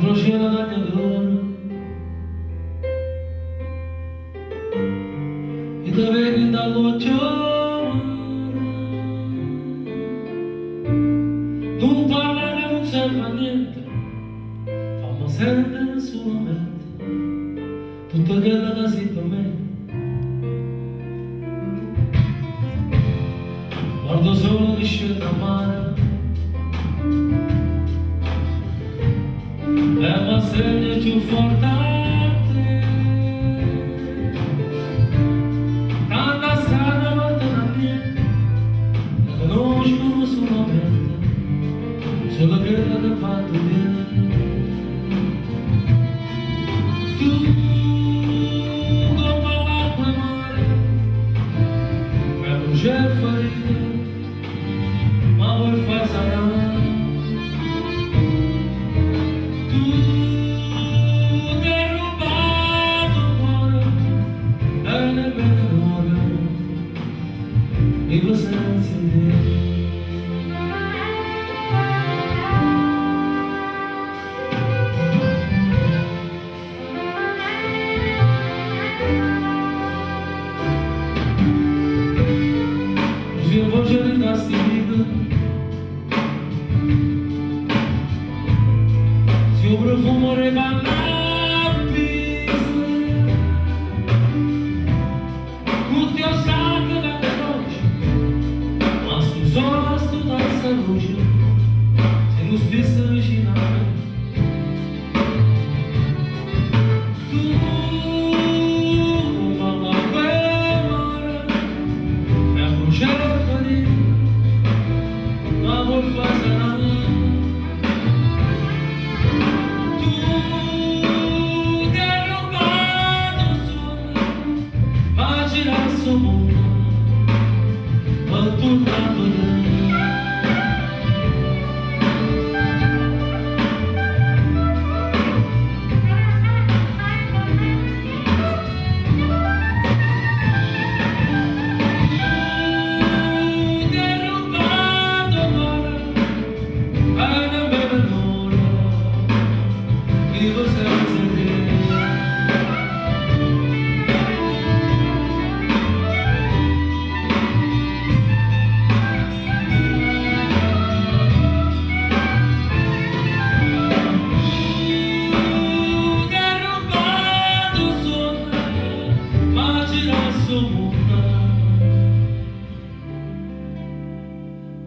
Retroceda da minha glória e da vegna da luce non parlare non serve a niente, fammi sentire solamente tutto quello che sei per me. Guardo solo che scende a mare e mi segna più forte a te. Tanta strada ma te la mia, la conosco solamente, solo quella che fa tu bene. Tu come l'acqua e mare, per non c'è farina, ma vuoi far sanare. E você não entendeu. Os evangelhos da vida, se o profumo rebanar pisa, o teu sangue da noite. Sono studiata luce, se non stessa vicino a me. Tu, mamma quella, è a bruciare farina, ma vuol far sanare. Tu, che hai rubato il sole, ma gira il suo mondo, ma tornato da me.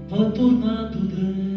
Va tornato dentro.